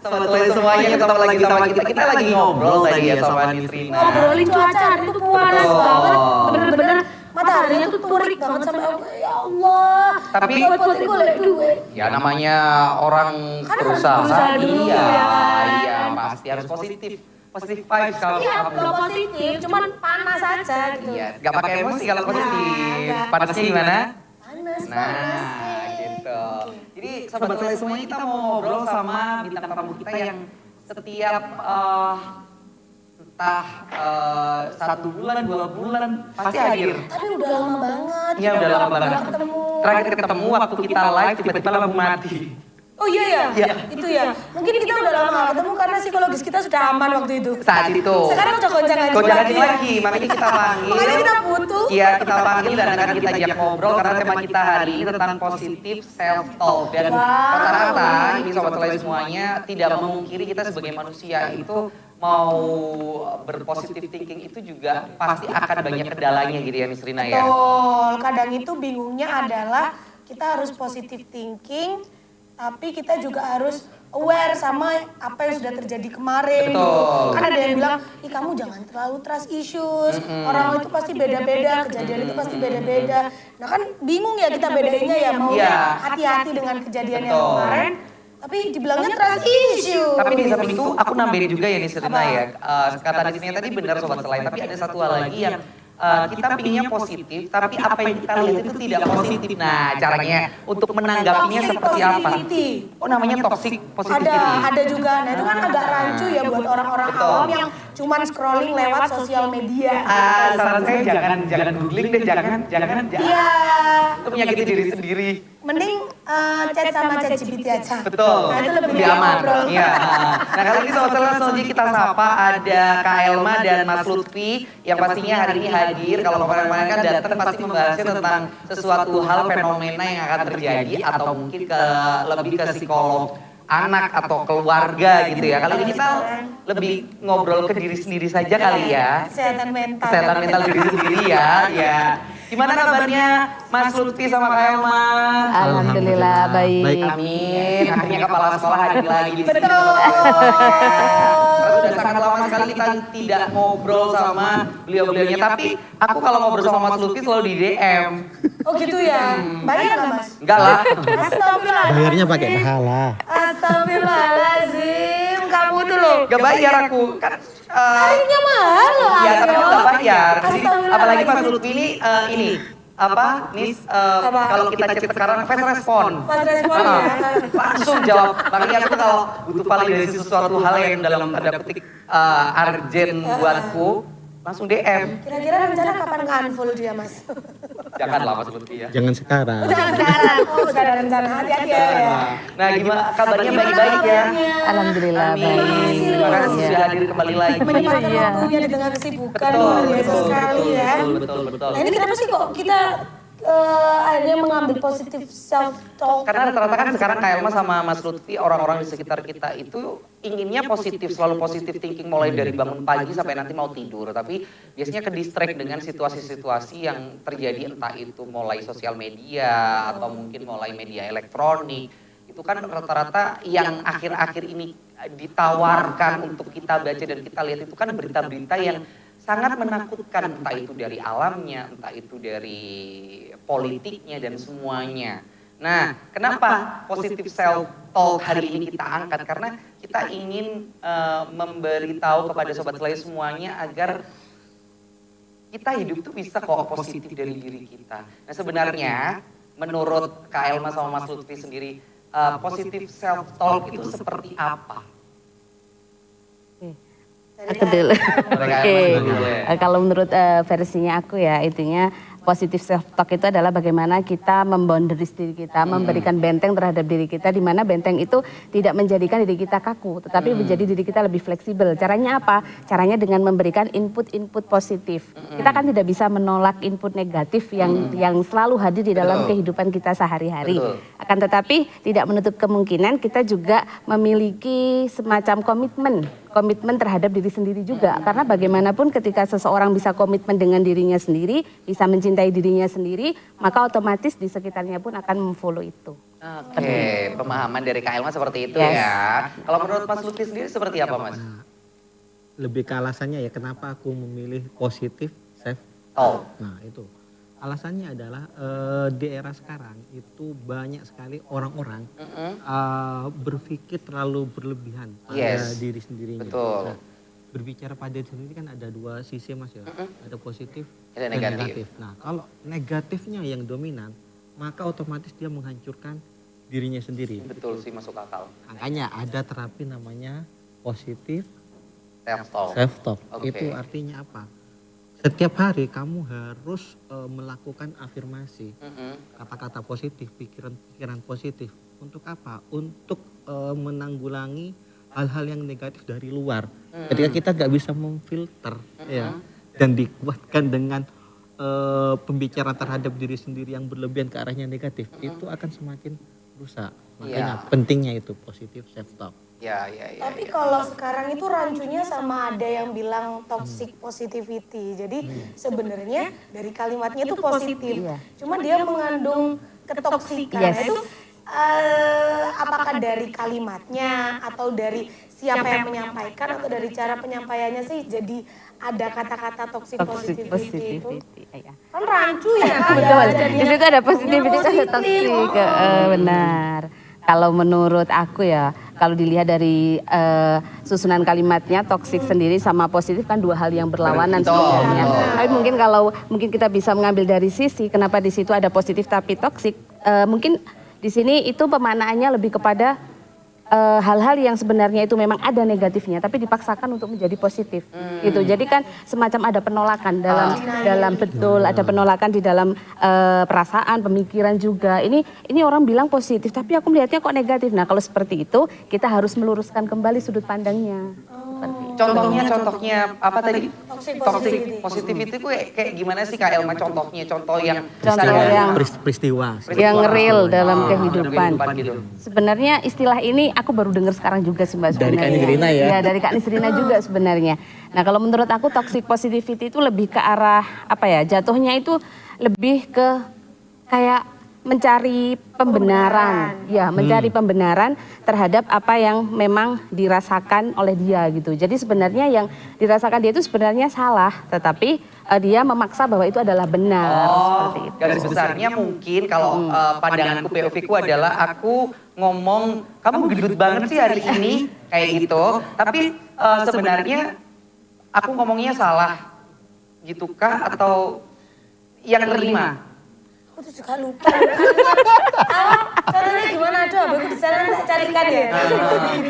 Sobat Selai semuanya ketemu lagi sama kita. Kita lagi ngobrol tadi ya sama Nisrina. Ngobrolin cuaca hari itu panas Betul. banget. Bener-bener mataharinya tuh terik banget sampai ya Allah. Tapi buat golek duit. ya namanya orang Kan harus berusaha. berusaha dulu, Iya, ya. iya pasti harus positif. Positif vibes kalau Iya, kamu. kalau positif, cuman panas aja gitu. Iya, gak pakai emosi kalau positif. Nggak. Panasnya gimana? Panas, Nah, gitu. Jadi sobat Selai semuanya kita mau ngobrol sama bintang tamu kita yang setiap entah 1 bulan, 2 bulan pasti hadir. Tapi udah lama banget. Iya udah lama banget. Nggak ketemu. Terakhir ketemu waktu kita live tiba-tiba lampu mati. Oh iya ya? Iya. Itu ya. Mungkin kita udah lama nggak ketemu karena psikologis kita sudah aman waktu itu. Saat itu. Sekarang udah gonjang Lagi, makanya kita panggil. Makanya kita butuh. Iya, kita panggil dan akan kita ajak ngobrol karena tema kita hari ini tentang positif self talk dan rata-rata ini sobat Selai semuanya tidak memungkiri kita sebagai manusia itu mau berpositif thinking itu juga pasti akan banyak kendalanya gitu ya Nisrina ya. Betul. Kadang itu bingungnya adalah kita harus positive thinking, tapi kita juga harus aware sama apa yang sudah terjadi kemarin. Betul. Gitu. Kan ada yang bilang, ih kamu jangan terlalu trust issues, orang itu pasti beda-beda, kejadian itu pasti beda-beda. Nah kan bingung ya kita bedainnya ya, mau Iya. hati-hati dengan kejadian yang Betul. kemarin, tapi dibilangnya trust issue. Tapi di samping itu aku nambahin juga ya Nisrina ya. Kata Nisrina tadi benar sobat Selai, tapi ada satu hal lagi yang kita pinginnya positif, tapi apa yang kita lihat itu tidak positif. Nah, caranya untuk menanggapinya Toxic seperti apa? positivity. Oh, namanya toxic positivity. Ada juga. Nah itu kan agak rancu ya buat orang-orang Betul. awam yang cuman scrolling lewat sosial media. Saran saya jangan googling deh, jangan. Iya. Itu menyakiti diri sendiri. Mending chat sama ChatGPT aja. Betul. Nah itu lebih aman. ngobrol. Iya. Nah, kali ini sobat Selai langsung aja kita sapa ada Kak Elma dan Mas Lutfi yang pastinya hari ini hadir. Kalau kemarin-kemarin kan datang pasti membahasnya tentang sesuatu hal fenomena yang akan terjadi atau mungkin lebih ke psikolog anak atau keluarga gitu ya. Kali ini kita lebih ngobrol ke diri sendiri saja kali ya. Kesehatan mental. Kesehatan mental diri sendiri ya. Ya. Gimana kabarnya Mas Lutfi sama Kak Elma? Alhamdulillah baik. Amin. Akhirnya kepala sekolah hadir lagi di sini. Betul. Sudah sangat lama sekali kita tidak ngobrol sama beliau-beliaunya. Tapi aku kalau ngobrol sama Mas Lutfi selalu di DM. Oh gitu ya. Bayar nggak mas? Enggak lah. Astagfirullah. Bayarnya pakai pahala. Astagfirullahaladzim. Kamu tuh loh. Gak bayar aku. Kan Akhirnya mahal loh. ya tapi ayo. gak bayar. Jadi Astagfirullahaladzim. apalagi Mas Lutfi ini kalau kita chat sekarang fast respon. Pas respon ya. Langsung jawab. Makanya aku kalau butuh validasi sesuatu hal yang dalam tanda petik urgent buatku, langsung DM. Kira-kira rencana kapan nge-unfollow dia mas? Janganlah Mas Lutfi ya. Jangan sekarang. Jangan sekarang. Oh sudah ada rencana. Hati-hati ya. Nah gimana kabarnya baik-baik ya? Alhamdulillah Amin. baik. Terima kasih Iya. sudah hadir kembali lagi. Menyempatkan Iya. waktunya di tengah kesibukan luar biasa sekali ya. Betul. Nah ini kenapa sih kok kita akhirnya mengambil positif self talk? Karena rata-rata kan sekarang Kak Elma sama Mas Lutfi orang-orang di sekitar kita itu inginnya positif, selalu positif thinking mulai dari bangun pagi sampai nanti mau tidur. Tapi biasanya ke distract dengan situasi-situasi yang terjadi entah itu mulai sosial media atau mungkin mulai media elektronik. Itu kan rata-rata yang akhir-akhir ini ditawarkan untuk kita baca dan kita lihat itu kan berita-berita yang sangat menakutkan, entah itu dari alamnya, entah itu dari politiknya dan semuanya. Nah, kenapa positif self talk hari ini kita angkat? Karena kita ingin memberitahu kepada sobat Selai semuanya agar kita hidup tuh bisa kok positif dari diri kita. Nah, sebenarnya menurut Kak Elma sama Mas Lutfi sendiri, positif self talk itu seperti apa? Aku dulu. Mereka Oke. dulu ya. Kalau menurut versinya aku ya, intinya positif self talk itu adalah bagaimana kita memboundaries diri kita, memberikan benteng terhadap diri kita, di mana benteng itu tidak menjadikan diri kita kaku, tetapi menjadi diri kita lebih fleksibel. Caranya apa? Caranya dengan memberikan input-input positif. Kita kan tidak bisa menolak input negatif yang selalu hadir di dalam kehidupan kita sehari-hari. Akan tetapi tidak menutup kemungkinan kita juga memiliki semacam komitmen komitmen terhadap diri sendiri juga. Karena bagaimanapun ketika seseorang bisa komitmen dengan dirinya sendiri, bisa mencintai dirinya sendiri, maka otomatis di sekitarnya pun akan memfollow itu. Oke, pemahaman dari Kak Elma seperti itu Yes. ya. Kalau menurut Mas Lutfi sendiri seperti apa Mas? Lebih ke alasannya ya kenapa aku memilih positif self Oh, Nah itu alasannya adalah di era sekarang itu banyak sekali orang-orang berpikir terlalu berlebihan pada Yes, diri sendirinya. betul. Nah, berbicara pada diri sendiri kan ada dua sisi Mas ya, ada positif Ada dan negatif. Nah kalau negatifnya yang dominan maka otomatis dia menghancurkan dirinya sendiri. betul sih masuk akal. Makanya ada terapi namanya positif Self-talk. self talk. Oke. Itu artinya apa? Setiap hari kamu harus melakukan afirmasi, kata-kata positif, pikiran-pikiran positif. Untuk apa? Untuk menanggulangi hal-hal yang negatif dari luar. Ketika kita nggak bisa memfilter, ya, dan dikuatkan dengan pembicaraan terhadap diri sendiri yang berlebihan ke arahnya negatif, itu akan semakin rusak. Makanya pentingnya itu positif self talk. Ya. Tapi kalau sekarang itu rancunya sama ada yang bilang toxic positivity. Jadi sebenarnya dari kalimatnya itu positif. Iya. Cuma dia mengandung ketoksikan. Yes. Itu apakah dari kalimatnya atau dari siapa yang menyampaikan atau dari cara penyampaiannya sih jadi ada kata-kata toxic Toxic positivity itu? positivity. Iya. Kan rancu ya Kak, Betul, ya, di jadinya situ ada positivity, ada positif. toxic. Benar. Kalau menurut aku ya, kalau dilihat dari susunan kalimatnya, toxic sendiri sama positif kan dua hal yang berlawanan Betul, sebenarnya. betul. Tapi mungkin kita bisa mengambil dari sisi kenapa di situ ada positif tapi toxic. Mungkin di sini itu pemaknaannya lebih kepada hal-hal yang sebenarnya itu memang ada negatifnya tapi dipaksakan untuk menjadi positif gitu. Jadi kan semacam ada penolakan dalam betul, ada penolakan di dalam perasaan, pemikiran juga. Ini orang bilang positif tapi aku melihatnya kok negatif. Nah, kalau seperti itu kita harus meluruskan kembali sudut pandangnya. Seperti itu. Contohnya apa tadi? Toxic Toxic positivity itu kayak gimana sih Kak Elma contohnya? Contoh yang Contoh bisa dari- yang Peristiwa. yang real dalam dalam kehidupan. gitu. Sebenarnya istilah ini aku baru dengar sekarang juga sih Mbak Dari Kak sebenarnya. Nisrina ya? Iya, dari Kak Nisrina juga sebenarnya. Nah, kalau menurut aku toxic positivity itu lebih ke arah apa ya? Jatuhnya itu lebih ke kayak mencari pembenaran. Ya, mencari pembenaran terhadap apa yang memang dirasakan oleh dia gitu. Jadi sebenarnya yang dirasakan dia itu sebenarnya salah, tetapi dia memaksa bahwa itu adalah benar seperti itu. Garis besarnya mungkin kalau pandanganku POV ku adalah aku ngomong kamu gendut banget sih hari ini kayak gitu. Tapi sebenarnya aku ngomongnya salah gitukah atau yang terima? Aku tuh juga lupa. Caranya gimana aduh, aku di sana tak carikan ya.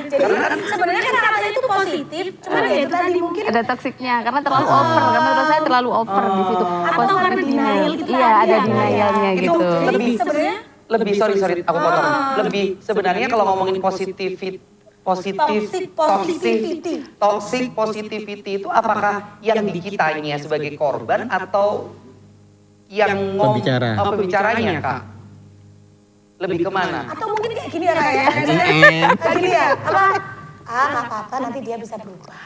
Jadi sebenarnya kan katanya itu positif, cuman ya itu tadi mungkin Ada toksiknya karena terlalu over, karena menurut saya terlalu over di situ. atau karena denial gitu Iya, tadi ada ya, denialnya Itu gitu. lebih sebenarnya lebih sorry aku potong. Lebih sebenarnya kalau ngomongin toxic positivity itu apakah yang di kitanya sebagai korban atau yang pembicaranya Kak? Lebih kemana? atau mungkin kayak gini ya Kak ya. Kayak gini ya. Apa? Nggak apa-apa nanti dia bisa berubah.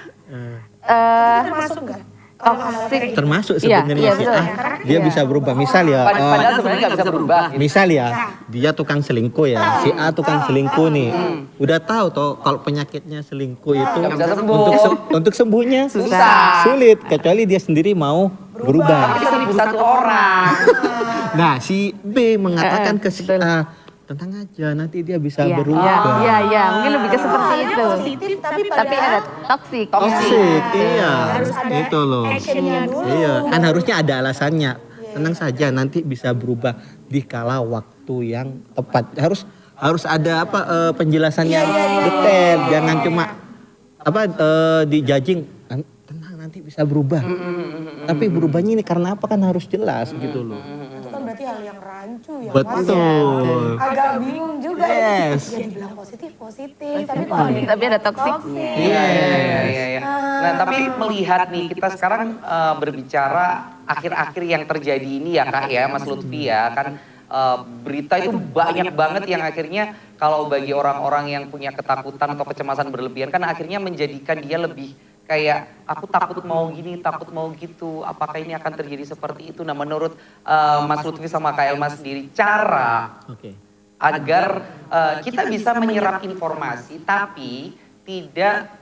Termasuk enggak? Toxic. Termasuk Iya, sebenarnya iya, si betul. A, dia bisa berubah. Misal ya, Padahal sebenarnya nggak bisa berubah. misal ya, dia tukang selingkuh ya, si A tukang selingkuh nih, udah tahu toh kalau penyakitnya selingkuh itu Nggak bisa sembuh. untuk sembuhnya Susah. sulit, kecuali dia sendiri mau berubah. Tapi 1.001 orang. Nah, si B mengatakan ke si betul. A, tenang aja, nanti dia bisa Iya, berubah. iya, mungkin lebih ke seperti Awalnya itu. positif tapi Tapi ada padahal toxic. Toxic, iya, harus ada itu loh. actionnya dulu. Iya, kan harusnya ada alasannya. Tenang saja, nanti bisa berubah di kala waktu yang tepat. Harus ada apa penjelasan yang detail, jangan cuma di judging. Tenang, nanti bisa berubah. Tapi berubahnya ini karena apa kan harus jelas gitu loh. Itu kan berarti hal yang rancu ya. Mas. Betul. Agak bingung juga Yes. ya. Dia dibilang positif, tapi kok ada yang Tapi ada toxic. Iya. Nah, tapi melihat nih kita sekarang berbicara akhir-akhir yang terjadi ini ya Kak ya, Mas Lutfi ya kan berita itu banyak banget yang akhirnya kalau bagi orang-orang yang punya ketakutan atau kecemasan berlebihan kan akhirnya menjadikan dia lebih kayak aku takut mau gini, takut mau gitu, apakah ini akan terjadi seperti itu. Nah menurut Mas Lutfi sama Kak Elma sendiri cara Oke. agar kita bisa menyerap informasi tapi tidak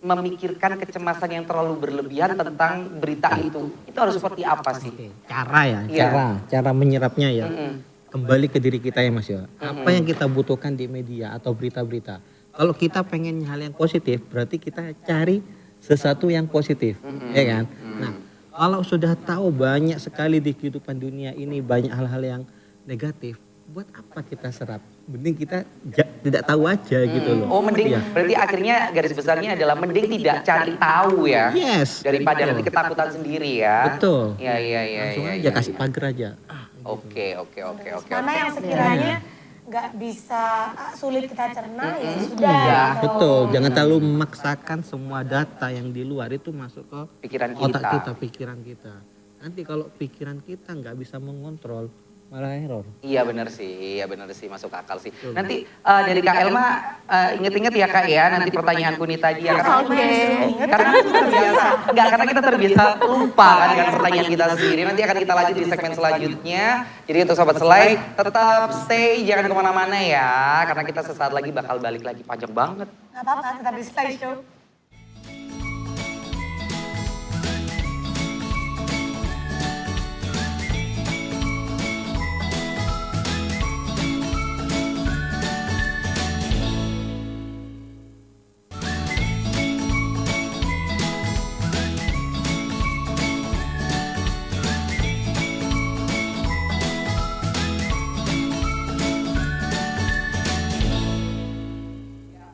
memikirkan kecemasan yang terlalu berlebihan tentang berita itu harus seperti apa sih? Oke, cara ya, Iya. cara menyerapnya ya. Mm-mm. Kembali ke diri kita ya Mas ya. Apa yang kita butuhkan di media atau berita-berita. Kalau kita pengen hal yang positif, berarti kita cari sesuatu yang positif, ya kan? Nah, kalau sudah tahu banyak sekali di kehidupan dunia ini banyak hal-hal yang negatif, buat apa kita serap? Mending kita tidak tahu aja gitu loh. Oh mending Iya. berarti akhirnya garis besarnya adalah mending tidak cari tahu ya. Yes. Daripada betul. nanti ketakutan sendiri ya. Betul. Iya iya iya. Langsung iya, aja iya, kasih iya. pagar aja. Oke oke oke oke. Mana oke. yang sekiranya nggak bisa sulit kita cerna ya sudah. Iya. gitu. Betul, jangan terlalu memaksakan semua data yang di luar itu masuk ke Pikiran otak kita. kita, pikiran kita. Nanti kalau pikiran kita nggak bisa mengontrol, malah error. Iya benar sih, masuk akal sih. Nanti dari Kak Elma inget-inget ya Kak ya, nanti pertanyaanku nih tadi ya. Karena kita terbiasa, karena kita terbiasa lupa kan dengan pertanyaan kita sendiri. Nanti akan kita lanjut di segmen selanjutnya. Jadi untuk Sobat Selai, tetap stay, jangan kemana-mana ya. Karena kita sesaat lagi bakal balik lagi, panjang banget. Nggak apa-apa, tetap di Slide Show.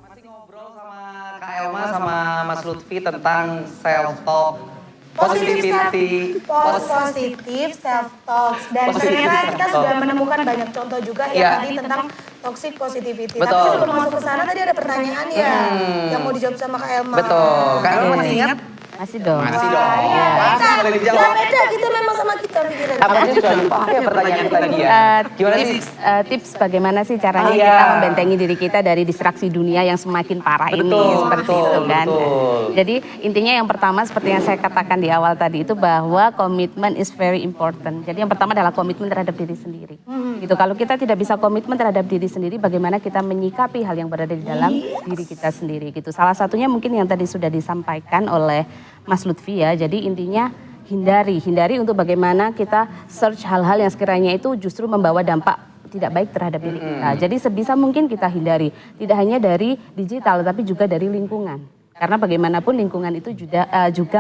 Masih ngobrol sama Kak Elma sama Mas Lutfi tentang self talk, positivity, Positif self talk dan Positive ternyata kita self-talk. sudah menemukan banyak contoh juga Iya. ya tadi tentang toxic positivity. Tapi Betul. sebelum masuk ke sana tadi ada pertanyaan ya yang mau dijawab sama Kak Elma. Betul. Kak Elma masih ingat? Masih dong. Masih dong. Iya, Pasti beda. boleh Ya dijawab. beda gitu memang sama kita pikiran. Apa sih sudah lupa ya pertanyaan tadi ya? Gimana sih? Tips bagaimana sih caranya Iya. kita membentengi diri kita dari distraksi dunia yang semakin parah ini Betul, seperti betul, itu kan. betul. Jadi intinya yang pertama seperti yang saya katakan di awal tadi itu bahwa komitmen is very important. Jadi yang pertama adalah komitmen terhadap diri sendiri. Gitu. Kalau kita tidak bisa komitmen terhadap diri sendiri, bagaimana kita menyikapi hal yang berada di dalam diri kita sendiri gitu. Salah satunya mungkin yang tadi sudah disampaikan oleh Mas Lutfi ya. Jadi intinya hindari untuk bagaimana kita search hal-hal yang sekiranya itu justru membawa dampak tidak baik terhadap diri kita. Jadi sebisa mungkin kita hindari, tidak hanya dari digital tapi juga dari lingkungan. Karena bagaimanapun lingkungan itu juga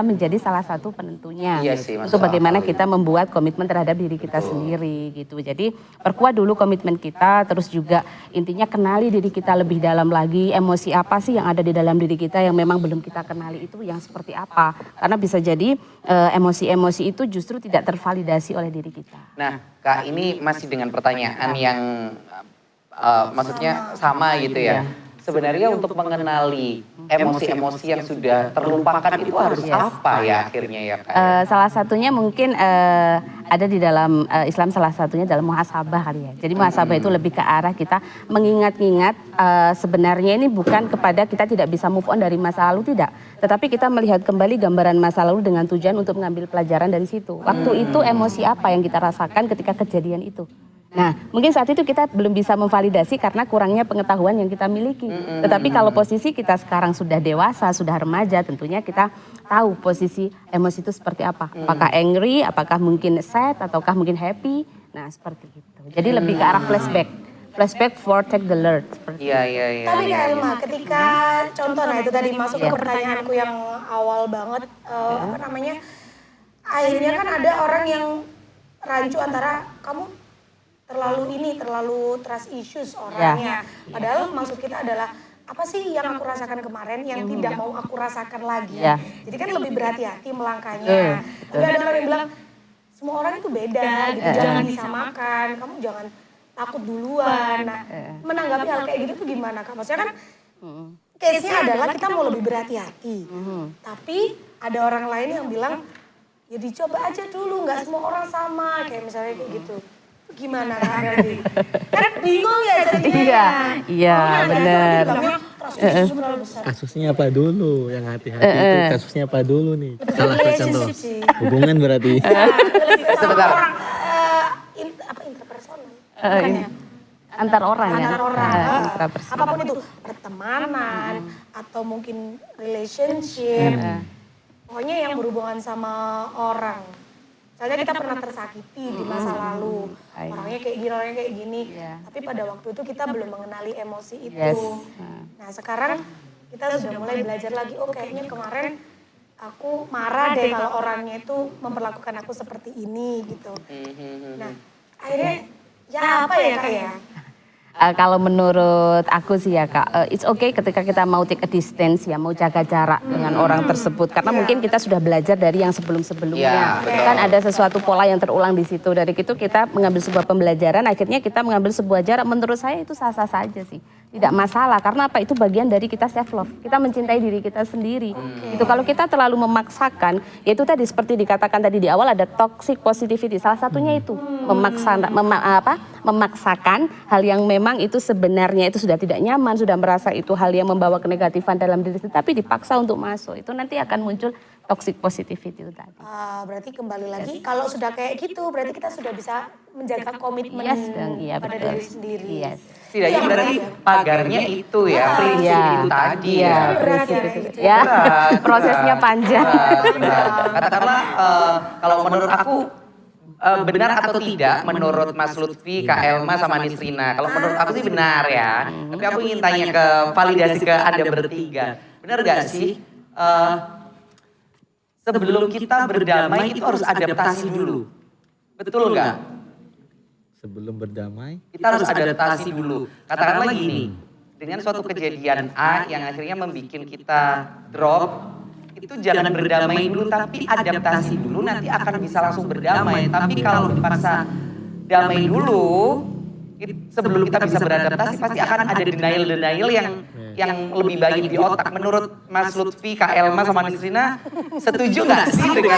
menjadi salah satu penentunya Iya sih, masuk untuk bagaimana akal, kita membuat komitmen terhadap diri kita sendiri gitu. Jadi perkuat dulu komitmen kita, terus juga intinya kenali diri kita lebih dalam lagi, emosi apa sih yang ada di dalam diri kita yang memang belum kita kenali itu yang seperti apa. Karena bisa jadi emosi-emosi itu justru tidak tervalidasi oleh diri kita. Nah, Kak ini masih dengan pertanyaan yang maksudnya sama gitu ya. Sebenarnya untuk mengenali emosi-emosi yang sudah terlupakan itu harus apa ya akhirnya ya Kak? Salah satunya mungkin ada di dalam Islam, salah satunya dalam muhasabah kali ya. Jadi muhasabah itu lebih ke arah kita mengingat-ingat sebenarnya ini bukan kepada kita tidak bisa move on dari masa lalu, tidak. Tetapi kita melihat kembali gambaran masa lalu dengan tujuan untuk mengambil pelajaran dari situ. Waktu itu emosi apa yang kita rasakan ketika kejadian itu. Nah, mungkin saat itu kita belum bisa memvalidasi karena kurangnya pengetahuan yang kita miliki. Tetapi kalau posisi kita sekarang sudah dewasa, sudah remaja, tentunya kita tahu posisi emosi itu seperti apa. Apakah angry, apakah mungkin sad, ataukah mungkin happy. Nah, seperti itu. Jadi lebih ke arah flashback. Flashback for take the alert. Seperti Iya iya iya. Tapi Kak Elma, ketika contoh, nah itu tadi masuk ke pertanyaanku yang awal banget, apa namanya, akhirnya kan ada orang yang rancu antara kamu terlalu trust issues orangnya. Padahal maksud kita adalah apa sih yang aku rasakan kemarin yang tidak mau aku rasakan lagi. Ya. Jadi kan lebih berhati-hati melangkahnya. Tapi ada orang yang bilang semua orang itu beda gitu, jangan disamakan, kamu jangan takut duluan. Nah, menanggapi hal kayak gitu tuh gimana Kak? Maksudnya kan case-nya adalah kita mau lebih berhati-hati. Tapi ada orang lain yang bilang ya dicoba aja dulu, nggak semua orang sama, kayak misalnya kayak gitu. Itu gimana Kak Berarti? Kan bingung ya jadinya. Iya, benar. Trust terlalu besar. Kasusnya apa dulu? Yang hati-hati itu kasusnya apa dulu nih? Salah satu contoh. Relationship sih. Hubungan berarti. Sebentar. Interpersonal. Bukan ya? Antar orang ya. Antar orang. Intrapersonal. Apapun itu, pertemanan atau mungkin relationship. Pokoknya yang berhubungan sama orang. Misalnya kita pernah tersakiti di masa lalu. Orangnya kayak gini. Iya. Tapi pada waktu itu kita belum mengenali emosi itu. Yes. Nah sekarang kita sudah mulai belajar lagi, oh kayaknya kemarin aku marah deh kalau orangnya itu memperlakukan aku seperti ini gitu. Nah akhirnya ya apa ya Kak ya? Kalau menurut aku sih ya Kak, it's okay ketika kita mau take a distance ya, mau jaga jarak dengan orang tersebut. Karena mungkin kita sudah belajar dari yang sebelum-sebelumnya. Iya, betul. Kan ada sesuatu pola yang terulang di situ. Dari itu kita mengambil sebuah pembelajaran, akhirnya kita mengambil sebuah jarak. Menurut saya itu sah-sah saja sih. Tidak masalah, karena apa? Itu bagian dari kita self love. Kita mencintai diri kita sendiri. Itu kalau kita terlalu memaksakan, ya itu tadi seperti dikatakan tadi di awal ada toxic positivity. Salah satunya itu memaksakan hal yang memang itu sebenarnya itu sudah tidak nyaman, sudah merasa itu hal yang membawa kenegatifan dalam diri sendiri, tapi dipaksa untuk masuk. Itu nanti akan muncul toxic positivity itu tadi. Berarti kembali lagi kalau sudah kayak gitu berarti kita sudah bisa menjaga komitmen Iya, pada betul. diri sendiri. Yes. Setidaknya berarti pagarnya itu ya, prinsip Iya. itu tadi Iya, ya. prinsip Berat ya, itu. gitu. Ya, Berat, prosesnya berat. panjang. Berat. Katakanlah kalau menurut aku benar atau tidak menurut Mas Lutfi, Kak Elma sama Nisrina. Kalau menurut aku sih benar ya. Tapi aku ingin tanya ke validasi ke Anda bertiga. Benar gak sih sebelum kita berdamai itu harus adaptasi dulu? Betul nggak? Sebelum berdamai, Kita harus adaptasi dulu. Katakanlah gini, dengan suatu kejadian A yang akhirnya membuat kita drop, itu jangan berdamai dulu tapi adaptasi dulu, nanti akan bisa langsung berdamai. Tapi kalau dipaksa damai dulu, sebelum kita bisa beradaptasi pasti akan ada denial yang lebih baik di otak. Menurut Mas Lutfi, Kak Elma sama Nisrina, setuju nggak sih dengan?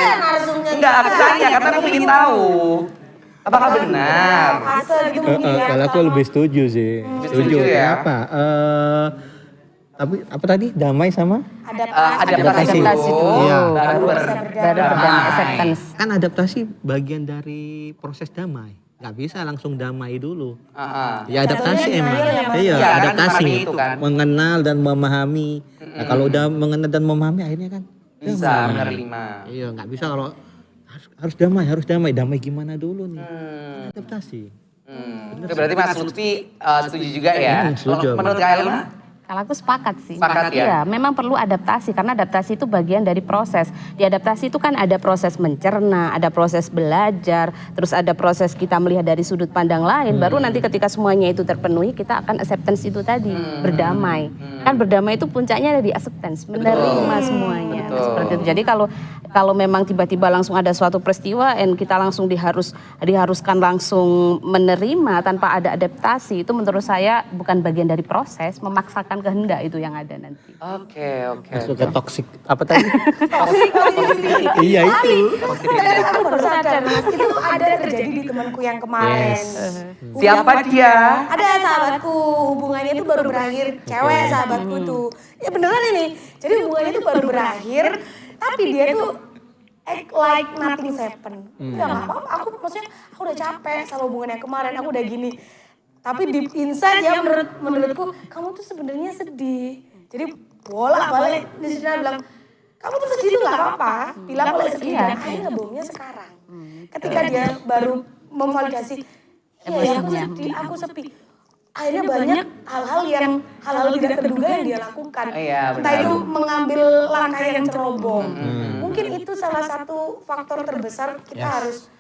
Enggak, aku tanya karena aku ingin tahu. Apakah benar? Fase gitu mungkin ya. kalau aku lebih setuju sih. Setuju ya? Kenapa? Tapi apa tadi? Damai sama? Adaptasi Adaptasi dulu, dulu. baru Baru berdamai, berdamai. acceptance. Kan adaptasi bagian dari proses damai. Nggak bisa langsung damai dulu. Ya adaptasi Jatuhnya emang. denial ya, Mas? Iya, Iya, kan, adaptasi. memahami itu kan. Mengenal dan memahami. Nah, kalau udah mengenal dan memahami akhirnya kan Bisa damai. menerima. Iya, nggak bisa kalau harus damai. Damai gimana dulu nih? Adaptasi. Itu berarti Mas Lutfi setuju juga ya? Setuju. Kalau menurut Kak Elma? Kalau aku sepakat sih. Sepakat ya? Iya, memang perlu adaptasi karena adaptasi itu bagian dari proses. Di adaptasi itu kan ada proses mencerna, ada proses belajar, terus ada proses kita melihat dari sudut pandang lain. Baru nanti ketika semuanya itu terpenuhi, kita akan acceptance itu tadi, berdamai. Kan berdamai itu puncaknya ada di acceptance, menerima semuanya. Betul. Seperti itu. Jadi kalau memang tiba-tiba langsung ada suatu peristiwa dan kita langsung diharuskan langsung menerima tanpa ada adaptasi, itu menurut saya bukan bagian dari proses, memaksakan kehendak itu yang ada nanti. Oke. Masuk ke toxic apa tadi? Positivity. Iya itu. Dan aku baru sadar Mas, itu ada terjadi di temanku yang kemarin. Siapa dia? Ada sahabatku, hubungannya itu baru berakhir, cewek sahabatku tuh. Ya beneran ini. Jadi hubungannya itu baru berakhir, tapi dia tuh act like nothing happen. Ya nggak apa-apa, maksudnya aku udah capek sama hubungan yang kemarin, aku udah gini. Tapi deep inside ya menurutku, kamu tuh sebenarnya sedih. Jadi bolak-balik di sini bilang, kamu tuh sedih tuh nggak apa-apa. Bilang boleh sedih, dan akhirnya ngebomnya sekarang. Ketika dia baru memvalidasi, iya aku sedih, aku sepi. Akhirnya banyak hal-hal tidak terduga yang dia lakukan. Iya, Entah benar. itu mengambil langkah yang ceroboh. Mungkin itu salah satu faktor terbesar kita harus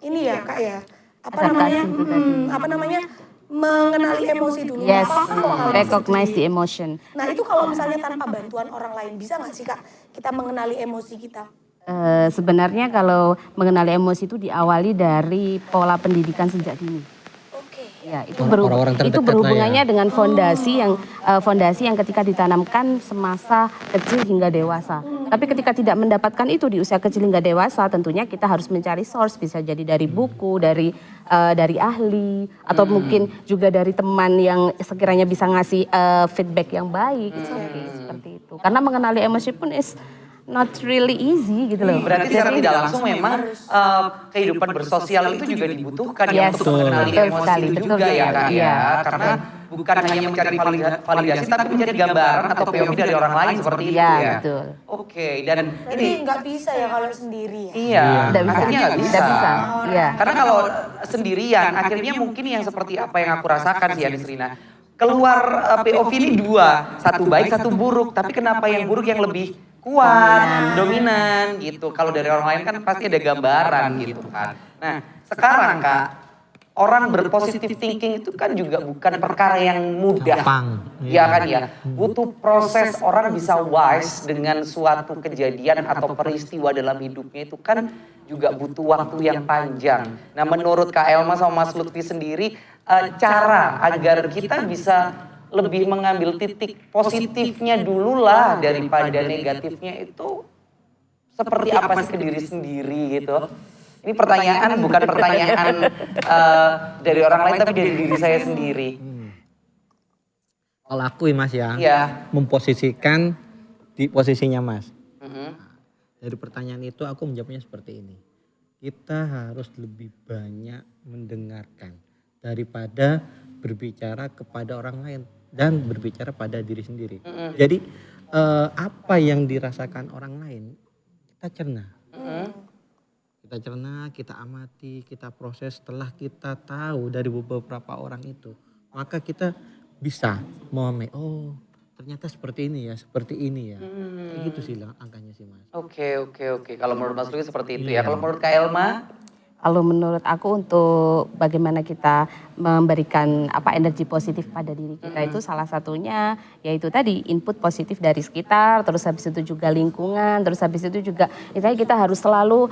ini ya Kak ya. Apa namanya? Mengenali emosi dulu. Yes, Nggak apa-apa kok kalau recognize sedih. the emotion. Nah itu kalau misalnya tanpa bantuan orang lain, bisa nggak sih Kak kita mengenali emosi kita? Sebenarnya kalau mengenali emosi itu diawali dari pola pendidikan sejak dini. Oke. Ya, itu, Orang-orang terdekat itu lah berhubungannya ya. dengan fondasi yang ketika ditanamkan semasa kecil hingga dewasa. Tapi ketika tidak mendapatkan itu di usia kecil hingga dewasa, tentunya kita harus mencari source, bisa jadi dari buku, dari ahli, atau mungkin juga dari teman yang sekiranya bisa ngasih feedback yang baik. Seperti itu. Karena mengenali emosi pun is not really easy gitu loh. Berarti secara tidak langsung memang kehidupan bersosial itu juga dibutuhkan ya Yes, untuk mengenali betul emosi sekali, itu betul juga ya sekali. Kak ya. Iya. Karena bukan hanya mencari validasi tapi mencari gambaran atau POV dari orang lain seperti itu Iya, ya. betul. Oke, dan Berarti nggak bisa ya kalau sendiri ya. iya, Tidak bisa. akhirnya nggak bisa. Tidak bisa. Iya. Karena kalau sendirian, akhirnya mungkin yang seperti apa yang aku rasakan sih Anisrina. Keluar POV ini dua, satu baik, satu buruk. Tapi kenapa yang buruk yang lebih kuat, dominan gitu. Kalau dari orang lain kan pasti ada gambaran gitu kan. Nah sekarang Kak, orang berpositif thinking itu kan juga bukan perkara yang mudah. Gampang. Ya kan ya, butuh proses orang bisa wise dengan suatu kejadian atau peristiwa dalam hidupnya itu kan juga butuh waktu yang panjang. Nah menurut Kak Elma sama Mas Lutfi sendiri, cara agar kita bisa lebih mengambil titik positifnya dulu lah daripada negatifnya itu seperti apa sih ke diri sendiri gitu. Ini pertanyaan bukan pertanyaan dari orang lain tapi dari diri saya sendiri. Kalau aku ya Mas ya, Iya. memposisikan di posisinya Mas. Mhm. Dari pertanyaan itu aku menjawabnya seperti ini. Kita harus lebih banyak mendengarkan daripada berbicara kepada orang lain dan berbicara pada diri sendiri. Jadi apa yang dirasakan orang lain kita cerna. Kita cerna, kita amati, kita proses. Setelah kita tahu dari beberapa orang itu, maka kita bisa memahami, oh ternyata seperti ini ya, seperti ini ya. Kayak gitu sih angkanya sih Mas. Oke. Kalau menurut Mas Lutfi seperti itu ya. Kalau menurut Kak Elma? Kalau menurut aku untuk bagaimana kita memberikan energi positif pada diri kita itu salah satunya yaitu tadi input positif dari sekitar, terus habis itu juga lingkungan, terus habis itu juga misalnya kita harus selalu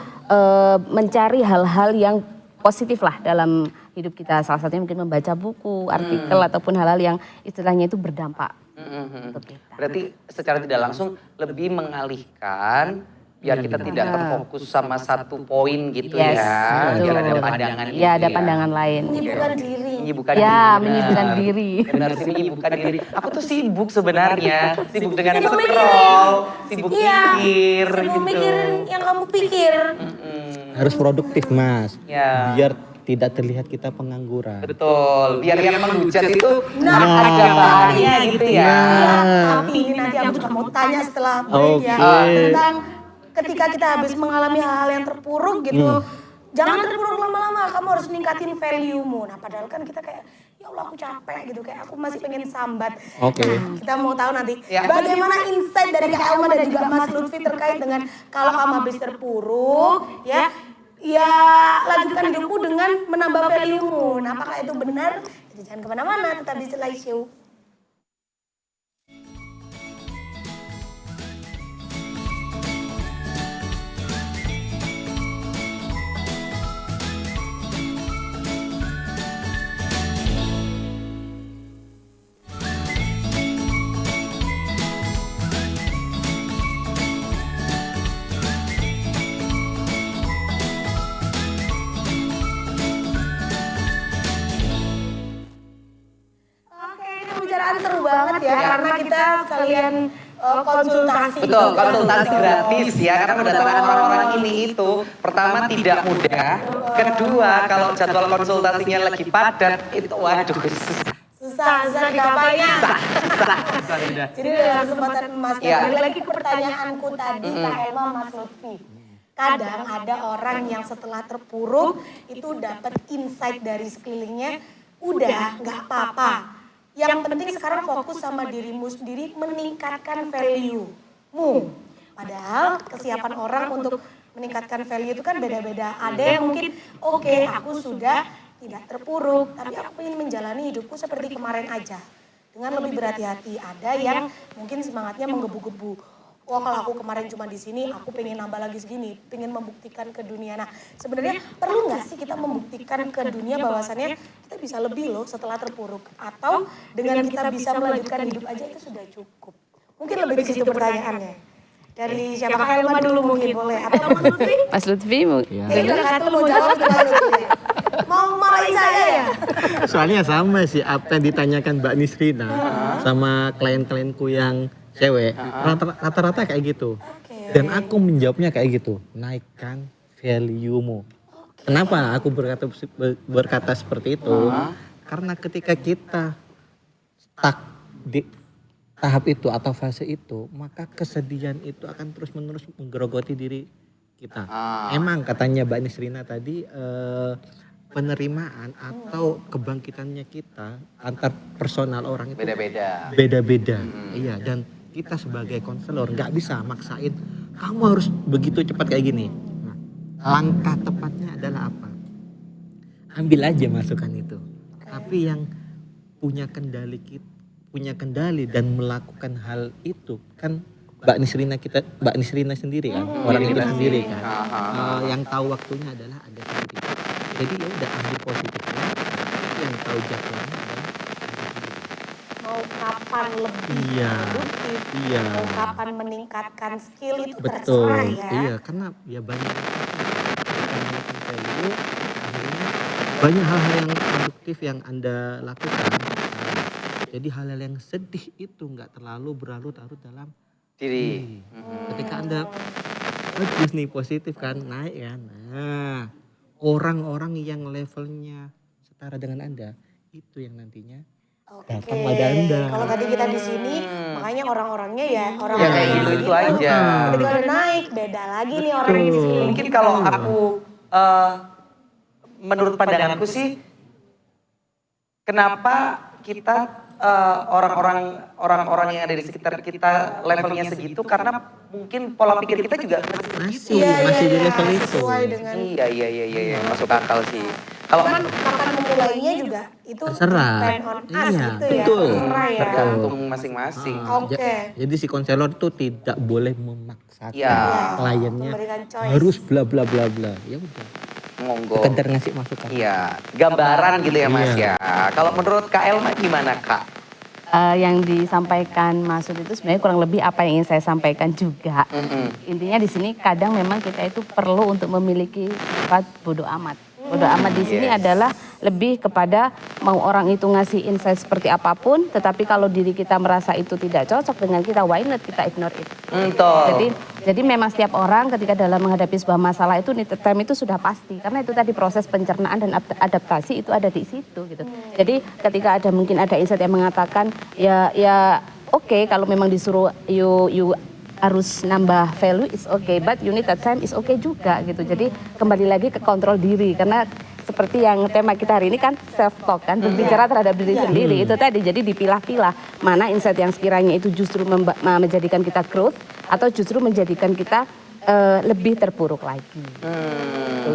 mencari hal-hal yang positif lah dalam hidup kita. Salah satunya mungkin membaca buku, artikel ataupun hal-hal yang istilahnya itu berdampak untuk kita. Berarti secara tidak langsung lebih mengalihkan biar kita tidak terfokus sama satu poin gitu Yes, ya. betul. Biar ada pandangan gitu Ya ada pandangan lain. Menyibukkan diri. Menyibukkan Ya, diri. menyibukkan diri. Benar sih menyibukkan diri. Aku tuh sibuk sebenarnya. Sibuk dengan Sibuk scroll, sibuk Iya. mikir Sibuk gitu. mikirin yang kamu pikir. Harus produktif Mas, Ya. biar tidak terlihat kita pengangguran. Betul. Biar yang menghujat itu Nah. agak bahaya gitu ya. Iya, tapi ini nanti aku juga mau tanya setelah break ya Oke. tentang ketika kita habis mengalami hal-hal yang terpuruk gitu, jangan terpuruk lama-lama. Kamu harus ningkatin value-mu. Nah, padahal kan kita kayak ya Allah aku capek gitu, kayak aku masih pengen sambat. Oke. Nah, kita mau tahu nanti Ya. bagaimana insight dari Kak Elma dan juga Mas Lutfi terkait dengan kalau kamu habis terpuruk, ya lanjutkan hidupmu dengan menambah value-mu. Nah, apakah itu benar? Jadi jangan kemana-mana, tetap di Selai Show. Oke, ini pembicaraan seru banget ya, karena kita sekalian konsultasi. Betul, konsultasi gratis ya, karena kedatangan orang-orang ini itu pertama tidak mudah, kedua kalau jadwal konsultasinya lagi padat itu waduh Susah digapainya. susah. Jadi dalam kesempatan emas, Iya. balik lagi ke pertanyaanku tadi, Kak Elma, Mas Lutfi. Kadang ada orang yang setelah terpuruk itu dapat insight dari sekelilingnya, udah nggak apa-apa. Yang penting sekarang fokus sama dirimu sendiri, meningkatkan value-mu. Padahal kesiapan orang untuk meningkatkan value itu kan beda-beda. Ada yang mungkin, oke, aku sudah tidak terpuruk, tapi aku ingin menjalani hidupku seperti kemarin aja. Dengan lebih berhati-hati. Ada yang mungkin semangatnya menggebu-gebu. wah kalau aku kemarin cuma di sini, aku pengen nambah lagi segini, pengen membuktikan ke dunia. Nah sebenarnya perlu nggak sih kita membuktikan ke dunia bahwasannya kita bisa lebih loh setelah terpuruk, atau dengan kita bisa melanjutkan hidup aja itu sudah cukup? Mungkin lebih ke situ pertanyaannya. Dari siapa? Kak Elma dulu mungkin boleh, atau Mas Lutfi? Mas Lutfi Ya. Udah Kak mau jawab gimana Lutfi? Mau marahin saya ya? Soalnya sama sih apa yang ditanyakan Mbak Nisrina sama klien-klienku yang cewek, rata-rata kayak gitu. Dan aku menjawabnya kayak gitu, naikkan value-mu. Kenapa aku berkata seperti itu? Karena ketika kita stuck di tahap itu atau fase itu, maka kesedihan itu akan terus-menerus menggerogoti diri kita. Emang katanya Mbak Nisrina tadi, penerimaan atau kebangkitannya kita antar personal orang itu beda-beda. Iya, dan kita sebagai konselor nggak bisa maksain kamu harus begitu cepat kayak gini. Nah, langkah tepatnya adalah apa? Ambil aja masukan itu. Tapi yang punya kendali dan melakukan hal itu kan Mbak Nisrina sendiri kan, orang itu sendiri kan. Yang tahu waktunya adalah ada sendiri. Jadi ya udah ambil positifnya, yang tahu jadwalnya adalah Mau kapan lebih produktif, mau kapan meningkatkan skill itu betul. terserah ya. Iya, karena ya banyak value, akhirnya banyak hal-hal yang produktif yang Anda lakukan. Jadi hal-hal yang sedih itu nggak terlalu berlarut-larut dalam Diri. Ketika Anda bagus nih, positif kan, naik kan. Nah, orang-orang yang levelnya setara dengan Anda itu yang nantinya datang pada Anda. Kalau tadi kita di sini, makanya orang-orangnya ya orang-orang Ya kayak yang gitu aja. Ketika udah naik, beda lagi nih orang yang di sini. Mungkin kalau aku menurut pandanganku sih, kenapa kita orang-orang yang ada di sekitar kita levelnya segitu, karena mungkin pola pikir kita juga Masih di level itu. Sesuai dengan iya, masuk akal sih. Kalau kapan memulainya juga itu terserah. depend on us Iya, gitu ya. betul. Terserah ya. tergantung masing-masing. Oke. Jadi si konselor itu tidak boleh memaksakan Iya. kliennya Memberikan choice. harus bla bla bla bla. Ya udah. Monggo. Sekedar ngasih masukan. Iya, gambaran gitu ya Mas Iya. ya. Kalau menurut Kak Elma gimana Kak? Yang disampaikan Mas Ud itu sebenarnya kurang lebih apa yang ingin saya sampaikan juga. Intinya di sini kadang memang kita itu perlu untuk memiliki sifat bodoh amat. Bodoh amat di sini adalah lebih kepada mau orang itu ngasih insight seperti apapun, tetapi kalau diri kita merasa itu tidak cocok dengan kita, why not kita ignore it. Jadi memang setiap orang ketika dalam menghadapi sebuah masalah itu need time itu sudah pasti, karena itu tadi proses pencernaan dan adaptasi itu ada di situ gitu. Jadi ketika mungkin ada insight yang mengatakan ya oke, kalau memang disuruh you harus nambah value is okay, but you need a time is okay juga gitu. Jadi kembali lagi ke kontrol diri, karena seperti yang tema kita hari ini kan self talk kan, berbicara terhadap diri sendiri itu tadi. Jadi dipilah-pilah mana insight yang sekiranya itu justru menjadikan kita growth atau justru menjadikan kita lebih terpuruk lagi.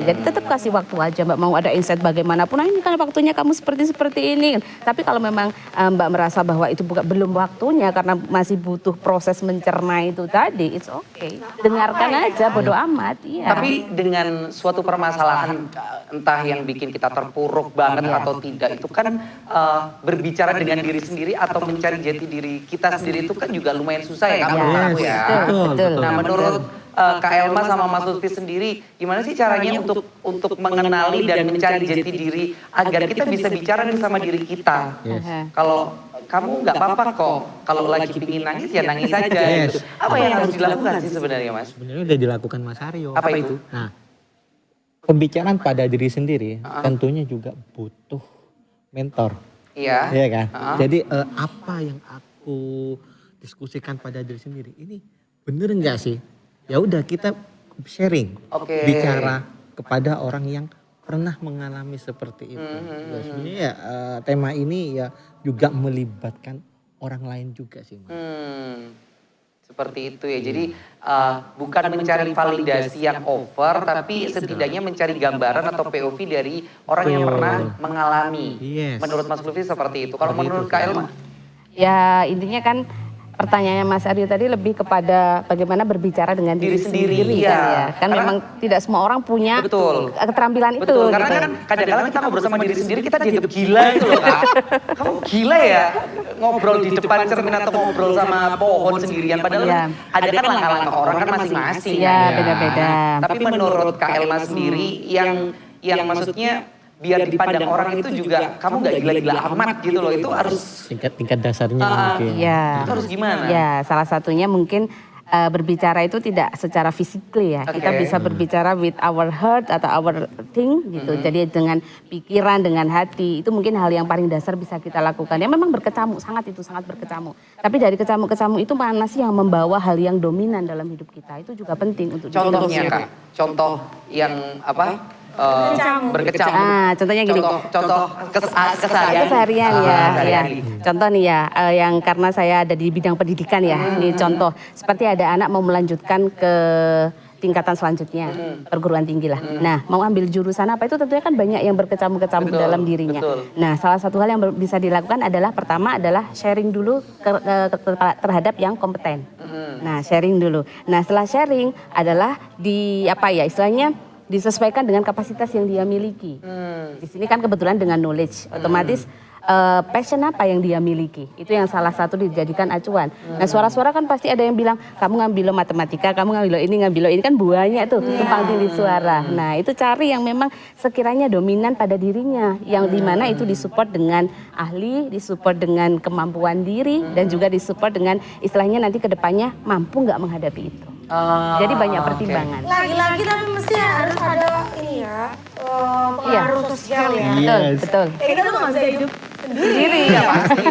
Jadi tetap kasih waktu aja Mbak, mau ada insight bagaimanapun, nah ini kan waktunya kamu seperti ini. Tapi kalau memang Mbak merasa bahwa itu belum waktunya karena masih butuh proses mencerna itu tadi, it's okay. Dengarkan aja, bodo amat. Iya. Tapi dengan suatu permasalahan entah yang bikin kita terpuruk banget atau tidak, itu kan berbicara dengan diri sendiri atau mencari jati diri kita sendiri itu kan juga lumayan susah ya menurut aku ya. Betul. Nah menurut Kak Elma sama Mas Lutfi sendiri, gimana sih caranya untuk mengenali dan mencari jati diri agar kita bisa bicara nih sama diri kita? Kalau kamu nggak apa-apa kok, kalau lagi pingin nangis ya nangis aja. Gitu. Apa yang harus dilakukan sih sebenarnya Mas? Sebenarnya udah dilakukan Mas Aryo. Apa itu? Nah, pembicaraan pada diri sendiri tentunya juga butuh mentor. Iya. Iya kan? Jadi apa yang aku diskusikan pada diri sendiri ini bener nggak sih? Ya udah kita sharing, bicara kepada orang yang pernah mengalami seperti itu. Ya, sebenarnya ya tema ini ya juga melibatkan orang lain juga sih Mas. Seperti itu ya. Jadi bukan mencari validasi yang over, tapi setidaknya mencari gambaran atau POV dari orang yang pernah mengalami. Yes. Menurut Mas Lutfi seperti itu. Kalau menurut Kak Elma? Ya intinya kan Pertanyaannya Mas Aryo tadi lebih kepada bagaimana berbicara dengan diri sendiri iya. kan ya. Kan Karena- memang tidak semua orang punya Betul. keterampilan itu. Betul, karena gitu. kan kadang-kadang kita ngobrol sama diri sendiri, kita dianggap gila itu loh Kak. Kamu gila ya ngobrol di depan cermin atau ngobrol sama pohon sendirian. Padahal Iya. ada kan langkah-langkah orang kan masing-masing. Iya, kan. beda-beda. Tapi menurut Kak Elma sendiri yang maksudnya biar dipandang orang itu juga kamu nggak gila-gila amat gitu loh. Itu harus tingkat dasarnya mungkin. Iya. itu harus gimana? Ya, salah satunya mungkin berbicara itu tidak secara physically ya. Kita Oke. bisa berbicara with our heart atau our thing gitu. Jadi dengan pikiran, dengan hati, itu mungkin hal yang paling dasar bisa kita lakukan. Ya memang berkecamuk, sangat berkecamuk. Tapi dari kecamuk-kecamuk itu mana sih yang membawa hal yang dominan dalam hidup kita? Itu juga penting untuk Contohnya ditelusuri. Kak, contoh yang apa? Berkecamuk. Contohnya gini. Contoh keseharian. Keseharian ya, ya. sehari-hari. Contoh nih ya, yang karena saya ada di bidang pendidikan ya, ini contoh seperti ada anak mau melanjutkan ke tingkatan selanjutnya, perguruan tinggi lah. Nah, mau ambil jurusan apa itu tentunya kan banyak yang berkecamuk-kecamuk Betul, dalam dirinya. betul. Nah, salah satu hal yang bisa dilakukan adalah pertama adalah sharing dulu terhadap yang kompeten. Nah, sharing dulu. Nah, setelah sharing adalah istilahnya disesuaikan dengan kapasitas yang dia miliki. Di sini kan kebetulan dengan knowledge, otomatis passion apa yang dia miliki. Itu yang salah satu dijadikan acuan. Nah, suara-suara kan pasti ada yang bilang, kamu ngambil matematika, kamu ngambil ini kan banyak tuh, tumpang tindih suara. Nah, itu cari yang memang sekiranya dominan pada dirinya, yang dimana itu disupport dengan ahli, disupport dengan kemampuan diri, dan juga disupport dengan istilahnya nanti ke depannya mampu nggak menghadapi itu. Jadi banyak pertimbangan. Lagi-lagi tapi mesti harus ada ini ya, pengaruh sosial ya. Betul, Yes. betul. Kayak kita tuh gak bisa hidup sendiri. Iya pasti.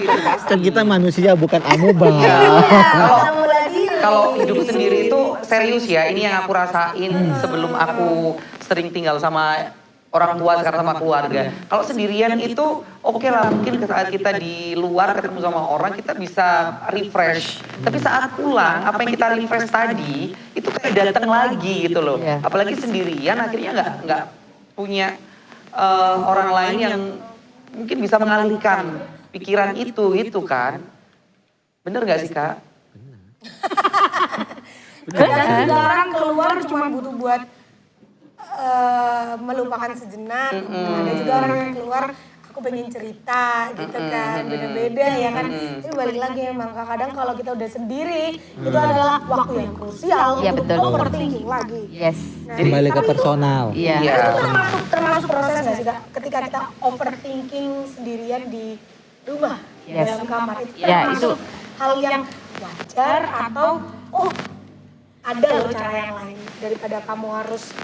Kan kita manusia bukan amuba. Bisa mulai diri. Kalau hidup sendiri itu serius ya, ini yang aku rasain sebelum aku sering tinggal sama orang tua sekarang sama keluarga. Kalau sendirian itu oke lah, mungkin saat kita di luar ketemu sama orang kita bisa refresh. Tapi saat pulang apa yang kita refresh tadi itu kayak datang lagi gitu loh. Iya. Apalagi sendirian akhirnya nggak punya orang lain yang mungkin bisa mengalihkan pikiran itu kan. Bener nggak sih Kak? Kadang juga orang keluar cuma butuh buat melupakan sejenak. Ada juga orang yang keluar, aku pengen cerita gitu kan, beda-beda ya kan. Itu balik lagi emang kadang kalau kita udah sendiri, itu adalah waktu yang krusial Iya, untuk betul. overthinking lagi. Yes. Nah, Kembali ke tapi personal. Iya. Iya. itu termasuk proses nggak sih Kak? Ketika kita overthinking sendirian di rumah, di Yes. dalam kamar itu Ya, termasuk hal yang wajar atau ada loh cara yang lain daripada kamu harus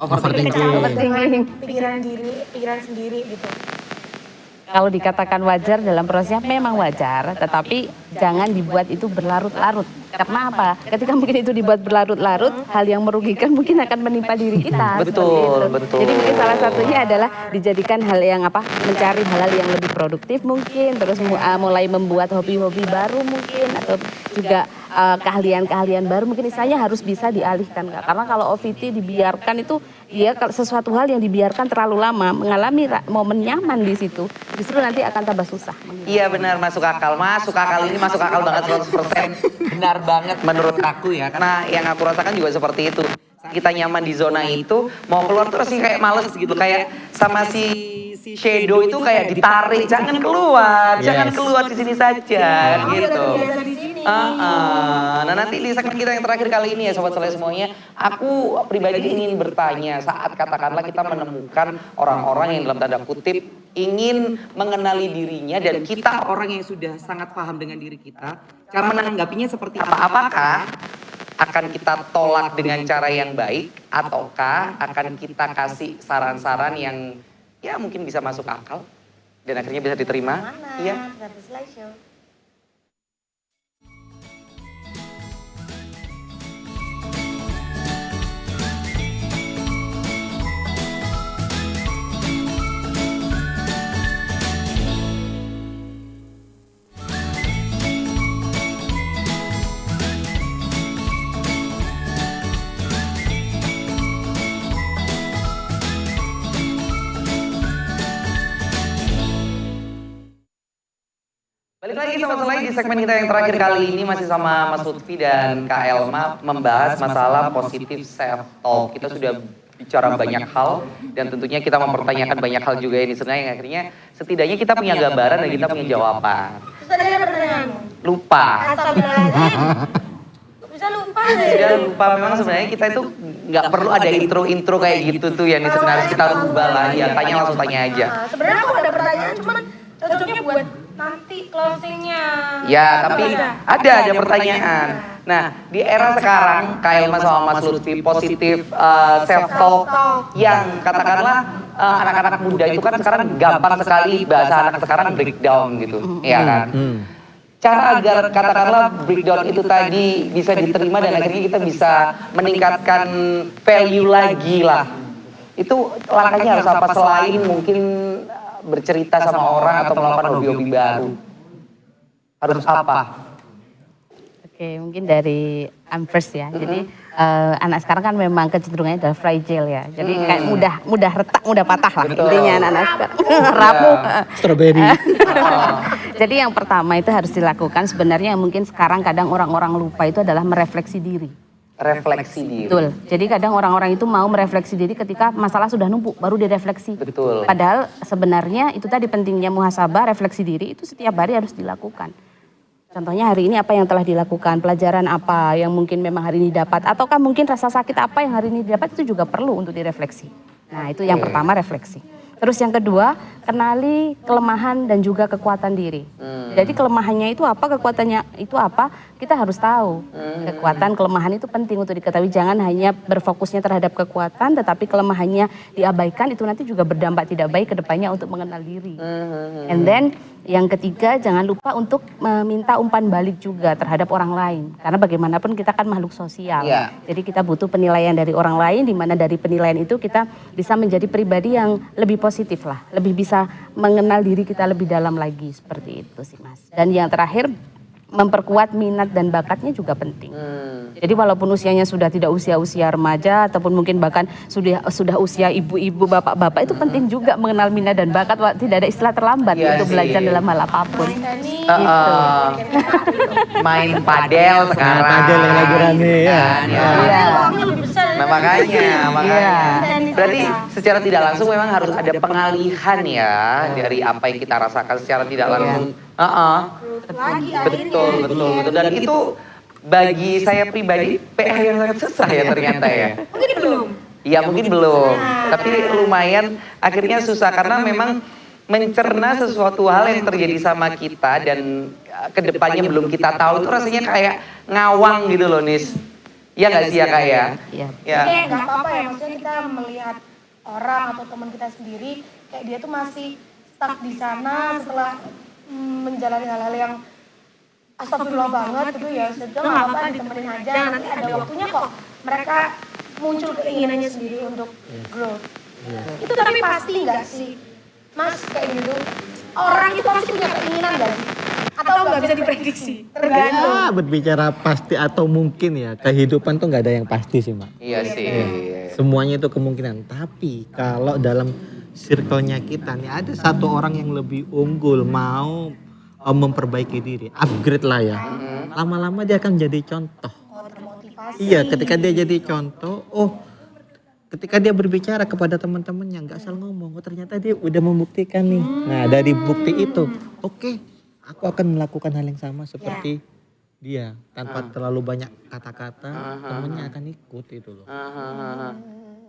Overthinking. dengan pikiran sendiri gitu. Kalau dikatakan wajar dalam prosesnya memang wajar, tetapi jangan dibuat itu berlarut-larut. Karena apa? Ketika mungkin itu dibuat berlarut-larut, hal yang merugikan mungkin akan menimpa diri kita. Betul, seperti itu. betul. Jadi mungkin salah satunya adalah dijadikan hal yang mencari hal-hal yang lebih produktif mungkin, terus mulai membuat hobi-hobi baru mungkin, atau juga keahlian-keahlian baru mungkin istilahnya harus bisa dialihkan, Kak. Karena kalau OVT dibiarkan itu dia sesuatu hal yang dibiarkan terlalu lama mengalami momen nyaman di situ, justru nanti akan tambah susah. Iya benar, masuk akal ini masuk akal banget 100%. Benar banget menurut aku ya, karena yang aku rasakan juga seperti itu. Kita nyaman di zona itu, mau keluar terus sih kayak males gitu, kayak sama si shadow itu kayak ditarik, jangan keluar di sini saja gitu. Biasa di sini. Nah nanti di segmen kita yang terakhir kali ini ya Sobat Soleh semuanya, aku pribadi ingin bertanya saat katakanlah kita menemukan orang-orang yang dalam tanda kutip ingin mengenali dirinya dan kita orang yang sudah sangat paham dengan diri kita, cara menanggapinya seperti apa? Apakah akan kita tolak dengan cara yang baik ataukah akan kita kasih saran-saran yang ya mungkin bisa masuk akal dan akhirnya bisa diterima? Iya. Dari slideshow. Balik Balik lagi sama lagi di segmen kita yang terakhir kali ini masih sama Mas Lutfi dan Kak Elma membahas masalah positif self talk. Kita sudah bicara banyak hal dan tentunya kita mempertanyakan banyak hal juga ini sebenarnya yang akhirnya setidaknya kita punya gambaran dan kita punya jawaban. Terus tadi ada pertanyaanmu. Lupa. Astagfirullahaladzim. Bisa lupa deh. Sudah lupa memang sebenarnya kita itu nggak perlu ada intro kayak gitu tuh yang sebenarnya kita rubah lah. Ya tanya langsung tanya aja. Nah, sebenarnya aku ada pertanyaan cuman cocoknya buat nanti closingnya. Ya, tapi ada pertanyaan. Nah, di era sekarang, Kak Elma sama Mas Lutfi, positif self-talk yang katakanlah anak-anak muda itu kan sekarang gampang sekali bahasa anak sekarang breakdown gitu, ya kan? Cara agar katakanlah breakdown itu tadi bisa diterima dan akhirnya kita bisa meningkatkan value lagi lah. Itu langkahnya harus apa selain mungkin bercerita sama orang atau melakukan hobi-hobi baru? Harus apa? Oke, mungkin dari first ya. Jadi anak sekarang kan memang kecenderungannya adalah fragile ya. Jadi kayak mudah retak, mudah patah lah. Betul. Intinya anak-anak sekarang rapuh. Strawberry. Jadi yang pertama itu harus dilakukan sebenarnya mungkin sekarang kadang orang-orang lupa itu adalah merefleksi diri. Refleksi diri. Betul. Jadi kadang orang-orang itu mau merefleksi diri ketika masalah sudah numpuk baru direfleksi. Betul. Padahal sebenarnya itu tadi pentingnya muhasabah, refleksi diri itu setiap hari harus dilakukan. Contohnya hari ini apa yang telah dilakukan, pelajaran apa yang mungkin memang hari ini dapat, ataukah mungkin rasa sakit apa yang hari ini didapat itu juga perlu untuk direfleksi. Nah itu yang pertama refleksi. Terus yang kedua, kenali kelemahan dan juga kekuatan diri. Jadi kelemahannya itu apa, kekuatannya itu apa, kita harus tahu. Kekuatan, kelemahan itu penting untuk diketahui. Jangan hanya berfokusnya terhadap kekuatan, tetapi kelemahannya diabaikan, itu nanti juga berdampak tidak baik ke depannya untuk mengenal diri. And then yang ketiga, jangan lupa untuk meminta umpan balik juga terhadap orang lain. Karena bagaimanapun kita kan makhluk sosial. Iya. Jadi kita butuh penilaian dari orang lain, di mana dari penilaian itu kita bisa menjadi pribadi yang lebih positif lah. Lebih bisa mengenal diri kita lebih dalam lagi, seperti itu sih Mas. Dan yang terakhir, memperkuat minat dan bakatnya juga penting. Jadi walaupun usianya sudah tidak usia-usia remaja ataupun mungkin bahkan sudah usia ibu-ibu, bapak-bapak, itu penting juga mengenal minat dan bakat. Tidak ada istilah terlambat Iya untuk sih. belajar dalam hal apapun. Main padel sekarang. Padel yang lagi rame ya. Iya. Nah makanya. Iya. Berarti secara tidak langsung memang harus ada pengalihan ya dari apa yang kita rasakan secara tidak langsung. Betul. Dan itu bagi saya pribadi PR yang sangat susah ya ternyata ya. Mungkin belum. Iya mungkin belum, tapi lumayan akhirnya susah karena memang mencerna sesuatu hal yang terjadi sama kita dan kedepannya belum kita tahu itu rasanya kayak ngawang gitu loh Nis. Iya nggak sih ya Kak ya? Iya. Ya. Kayak nggak apa-apa ya, maksudnya kita melihat orang atau teman kita sendiri kayak dia tuh masih stuck di sana setelah menjalani hal-hal yang astagfirullah banget gitu ya, sudah nggak apa-apa ditemenin aja, nanti ada waktunya kok mereka muncul keinginannya sendiri untuk growth. Itu tapi pasti nggak sih Mas kayak gitu, orang itu pasti punya keinginan nggak sih? Atau nggak bisa diprediksi? Tergantung. Ya, berbicara pasti atau mungkin ya, kehidupan tuh nggak ada yang pasti sih Mak. Iya sih. Semuanya itu kemungkinan. Tapi kalau dalam circle-nya kita nih ada satu orang yang lebih unggul mau memperbaiki diri, upgrade lah ya. Lama-lama dia akan jadi contoh. Oh, termotivasi. Iya, ketika dia jadi contoh, ketika dia berbicara kepada teman-temannya nggak asal ngomong, ternyata dia udah membuktikan nih. Nah, dari bukti itu, oke, aku akan melakukan hal yang sama seperti dia tanpa terlalu banyak kata-kata, temennya akan ikut itu loh.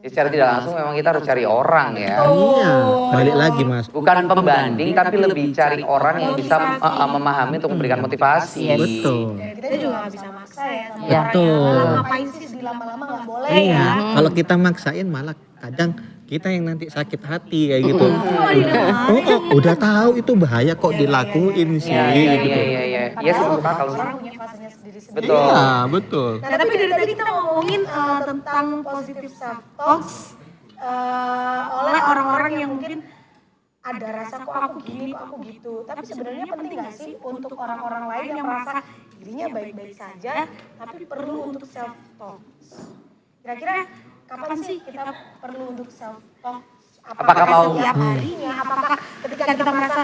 Ya, secara tidak langsung memang kita harus cari orang ya. Iya, balik lagi Mas. Bukan pembanding tapi lebih cari orang yang bisa memahami untuk memberikan motivasi. Betul. Dan kita juga nggak bisa maksa ya sama Iya. orang Betul. yang ngapain sih dilama-lama nggak boleh Iya, ya. kalau kita maksain malah kadang kita yang nanti sakit hati kayak gitu. Udah tahu itu bahaya kok dilakuin sih gitu. Iya sih masuk akal sih. Orang punya fasenya sendiri-sendiri. Betul. Iya, betul. Nah tapi dari tadi kita ngomongin tentang positive self talks oleh orang-orang yang mungkin ada rasa kok aku gini, kok aku gitu. Tapi sebenarnya penting nggak sih untuk orang-orang lain yang merasa dirinya baik-baik saja, tapi perlu untuk self talks. Kira-kira kapan sih kita perlu untuk self talk? Apakah mau- setiap harinya? Apakah ketika kita merasa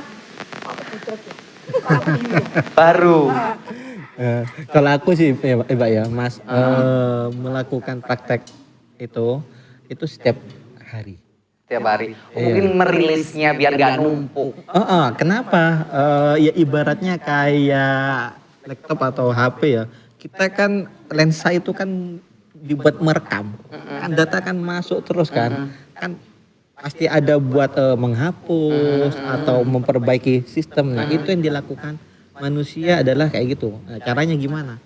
oh aku butuh ya? Baru. Kalau aku sih Mbak ya Mas melakukan praktek itu setiap hari. Tiap hari. Mungkin merilisnya biar gak numpuk. Kenapa? Ya ibaratnya kayak laptop atau HP ya. Kita kan lensa itu kan dibuat merekam. Kan data kan masuk terus kan. Kan pasti ada buat menghapus atau memperbaiki sistem. Nah, itu yang dilakukan manusia adalah kayak gitu. Nah, caranya gimana?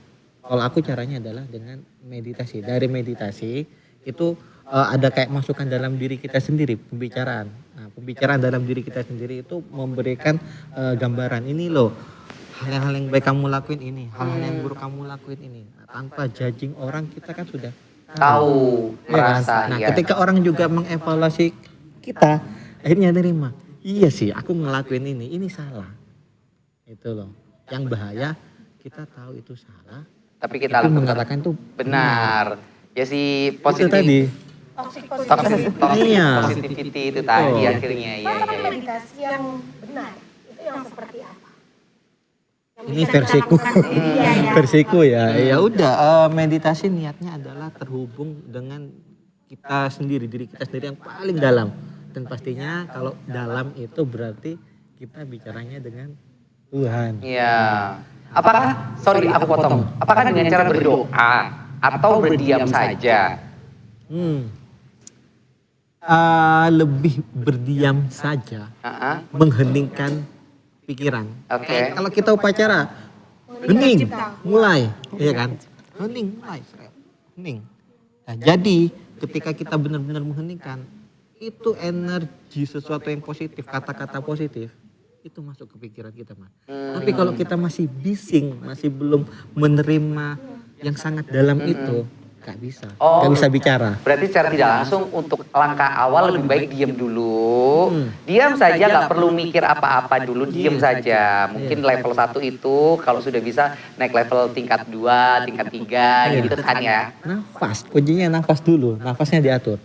Kalau aku caranya adalah dengan meditasi. Dari meditasi itu ada kayak masukan dalam diri kita sendiri, pembicaraan. Nah, pembicaraan dalam diri kita sendiri itu memberikan gambaran ini loh. Hal-hal yang baik kamu lakuin ini, hal-hal yang buruk kamu lakuin ini. Nah, tanpa judging orang kita kan sudah Tahu, ya kan? merasa. Nah, Ya. ketika orang juga mengevaluasi kita, akhirnya nerima. Iya sih, aku ngelakuin ini salah. Itu loh. Yang bahaya kita tahu itu salah, Tapi kita tapi lakukan. mengatakan itu Benar. Ya si Itu positif. tadi. Toxic Iya. Positivity itu tadi Oh. akhirnya. Iya, Masa iya. meditasi yang benar itu yang seperti apa? Yang Ini bisa kita versiku. lakukan sendiri, ya. Versiku ya. Ya udah meditasi niatnya adalah terhubung dengan kita sendiri, diri kita sendiri yang paling dalam. Dan pastinya kalau dalam itu berarti kita bicaranya dengan Tuhan. Iya. Apakah, sorry aku potong. Apakah dengan cara berdoa atau berdiam saja? Lebih berdiam saja, Ah, mengheningkan pikiran. Oke. Kalau kita upacara, hening, mulai, ya kan? Hening, mulai, hening. Nah, jadi ketika kita benar-benar mengheningkan, itu energi sesuatu yang positif, kata-kata positif, itu masuk ke pikiran kita, Mas. Tapi kalau kita masih bising, masih belum menerima yang sangat dalam itu, gak bisa, Oh. gak bisa bicara. Berarti secara tidak langsung untuk langkah awal lebih baik diam dulu. Diam saja, nggak perlu mikir apa-apa dulu, diam saja. Mungkin level 1 itu kalau sudah bisa naik level tingkat 2, tingkat 3 gitu kan ya. Nafas, kuncinya nafas dulu, nafasnya diatur.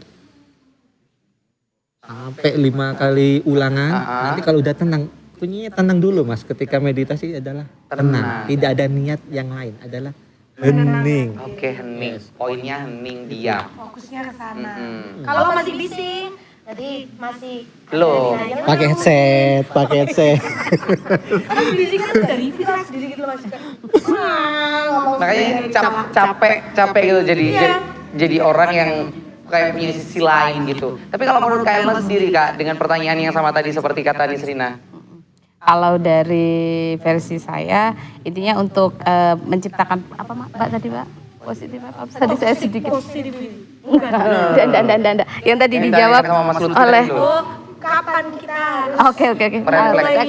Sampai 5 kali ulangan, nanti kalau udah tenang, kuncinya tenang dulu Mas. Ketika meditasi adalah tenang, tidak ada niat yang lain, adalah hening. Oke, hening. Poinnya hening, diam. Fokusnya ke sana. Mm-mm. Kalau masih bising, berarti masih Belum. Pakai headset, pakai headset. Karena bising kan dari pikiran sendiri gitu loh Mas. Ngomong Makanya sendiri. capek gitu Iya. jadi orang yang kayak punya sisi lain gitu. Tapi kalau menurut Kak Elma sendiri Kak, dengan pertanyaan yang sama tadi seperti kata Nisrina. Kalau dari versi saya, intinya untuk menciptakan apa Mbak tadi Mbak? Positif apa? Tadi saya sedikit. Enggak. Yang tadi Yang dijawab ditanyakan sama Mas Lutfi oleh. tadi loh. Oh, kapan kita harus Oke. Merefleksi.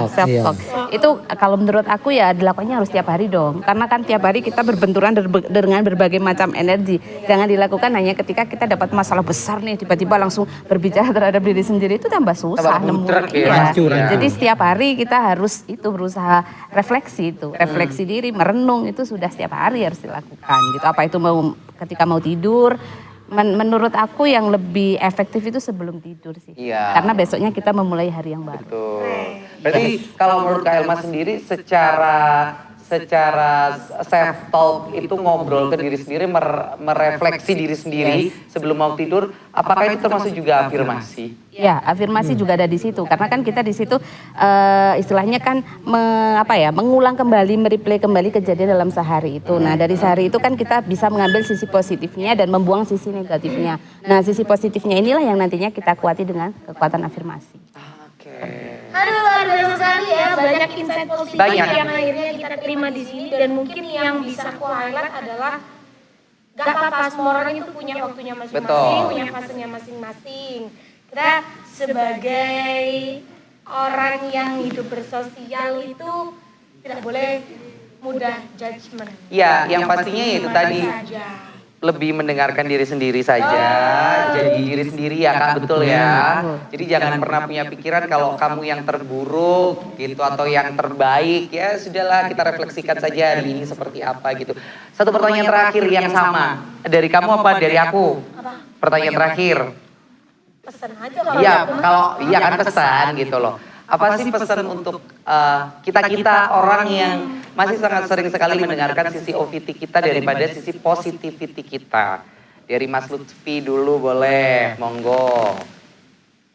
Self talk. Itu kalau menurut aku ya dilakukannya harus tiap hari dong. Karena kan tiap hari kita berbenturan dengan berbagai macam energi. Jangan dilakukan hanya ketika kita dapat masalah besar nih, tiba-tiba langsung berbicara terhadap diri sendiri, itu tambah susah Tambah nemu. budrek ya. Iya. Hancur. Jadi setiap hari kita harus itu berusaha refleksi itu, refleksi diri, merenung itu sudah setiap hari harus dilakukan gitu. Apa itu mau ketika mau tidur, menurut aku yang lebih efektif itu sebelum tidur sih. Iya. Karena besoknya kita memulai hari yang baru. Betul. Berarti kalau menurut Kak Elma sendiri secara self talk itu ngobrol ke diri sendiri, merefleksi diri sendiri sebelum mau tidur, apakah itu termasuk juga afirmasi? Ya, afirmasi juga ada di situ. Karena kan kita di situ istilahnya kan mengulang kembali, mereplay kembali kejadian dalam sehari itu. Nah, dari sehari itu kan kita bisa mengambil sisi positifnya dan membuang sisi negatifnya. Nah, sisi positifnya inilah yang nantinya kita kuati dengan kekuatan afirmasi. Oke. Aduh, luar biasa sekali ya, banyak insight positif Banyak. yang akhirnya kita terima di sini, dan mungkin yang bisa aku highlight adalah gak apa-apa, semua orang itu punya waktunya masing-masing, Betul. punya fasenya masing-masing. Kita sebagai orang yang hidup bersosial itu tidak boleh mudah judgement. Iya, yang pastinya itu tadi Saja. lebih mendengarkan diri sendiri saja, jadi diri sendiri ya Kak, betul ya. Jadi jangan pernah punya pikiran kalau kamu yang terburuk gitu atau yang terbaik, ya sudahlah kita refleksikan saja hari ini seperti apa gitu. Satu pertanyaan terakhir yang sama, dari kamu apa dari aku? Pertanyaan terakhir. Pesan aja kalau Iya, aku mah. kalau iya kan pesan gitu loh. apa sih pesan untuk kita-kita orang yang masih sangat sering sekali mendengarkan sisi OVT kita daripada sisi positivity kita? Dari Mas Lutfi dulu boleh, monggo.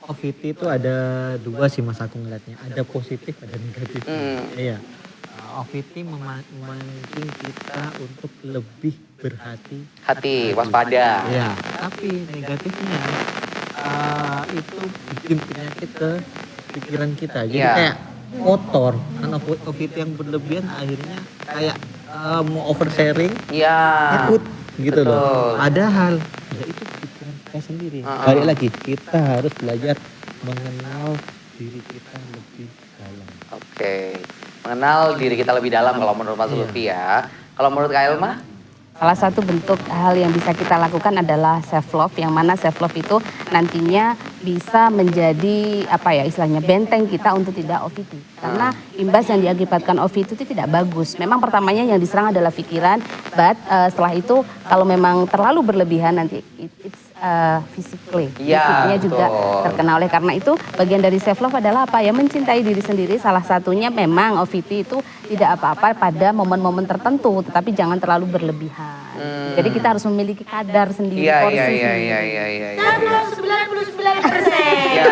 OVT itu ada dua sih mas aku ngeliatnya, ada positif ada negatif. Iya. OVT memancing kita untuk lebih Hati, waspada. Ya, tapi negatifnya itu bikin penyakit ke pikiran kita. Jadi Iya. kayak kotor. Karena OVT yang berlebihan akhirnya kayak mau oversharing, Iya. takut gitu Betul. loh. Padahal ya itu pikiran kita sendiri. Balik lagi, kita harus belajar mengenal diri kita lebih dalam. Oke. Mengenal diri kita lebih dalam kalau menurut Mas Lutfi ya. Kalau menurut Kak Elma? Salah satu bentuk hal yang bisa kita lakukan adalah self love, yang mana self love itu nantinya bisa menjadi apa ya istilahnya benteng kita untuk tidak OVT. Karena imbas yang diakibatkan OVT itu tidak bagus. Memang pertamanya yang diserang adalah pikiran, but setelah itu kalau memang terlalu berlebihan nanti it's physically, Iya, fisiknya juga betul. terkena. Oleh karena itu bagian dari self love adalah apa ya, mencintai diri sendiri. Salah satunya memang OVT itu tidak apa-apa pada momen-momen tertentu, tetapi jangan terlalu berlebihan. Jadi kita harus memiliki kadar sendiri, porsi sendiri. Iya. 99%. Ya,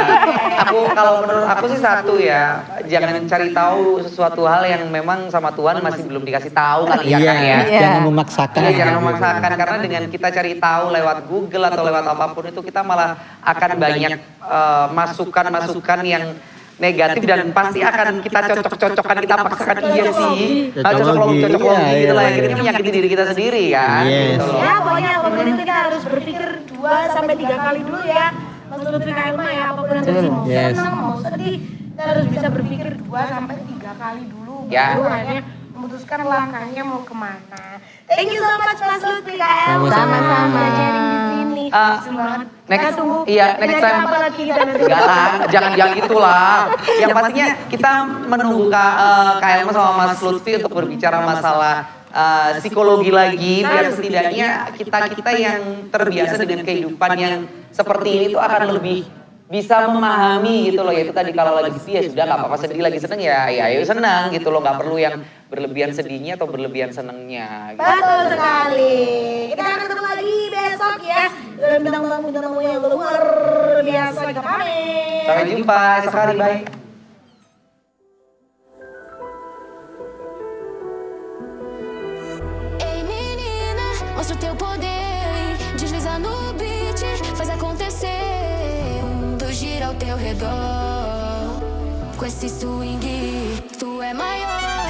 kalau menurut aku sih satu ya, jangan cari tahu sesuatu hal yang memang sama Tuhan masih belum dikasih tahu kali ya kan ya. Iya. Jangan memaksakan. Iya, jangan memaksakan karena dengan kita cari tahu lewat Google atau lewat apapun itu kita malah akan banyak masukan-masukan yang negatif dan pasti akan kita cocok-cocokkan, kita paksakan iya sih. Cocok logi gitu lah, akhirnya menyakiti diri kita sendiri kan. Yes. Gitu loh. Ya pokoknya apapun itu kita harus berpikir 2-3 kali dulu ya. Mas Lutfi Kak Elma ya, apapun yang terjadi mau Yes. senang mau sedih, kita harus bisa berpikir 2-3 kali dulu. Ya. Baru akhirnya memutuskan langkahnya mau kemana. Thank you so much Mas Lutfi Kak Elma. Sama-sama. Sudah sharing di sini. Semangat. next- Kita tunggu. iya, next time. Apa lagi kita nanti? Enggak lah, jangan gitulah. Yang pastinya kita menunggu Kak Elma sama Mas Lutfi untuk berbicara masalah psikologi lagi, biar setidaknya kita yang terbiasa dengan kehidupan yang seperti ini tuh akan lebih bisa memahami gitu loh. Yaitu tadi kalau lagi sedih ya sudah, nggak apa-apa, sedih lagi seneng ya senang gitu loh, nggak perlu yang berlebihan sedihnya atau berlebihan senengnya gitu. Betul sekali. Kita akan ketemu lagi besok ya. Dengan bintang tamu yang luar biasa. Kita pamit. Sampai jumpa esok hari, bye. Ei menina, mostra o teu poder. Desliza no beat, faz acontecer. O mundo gira ao teu redor. Com esse swing, tu é maior.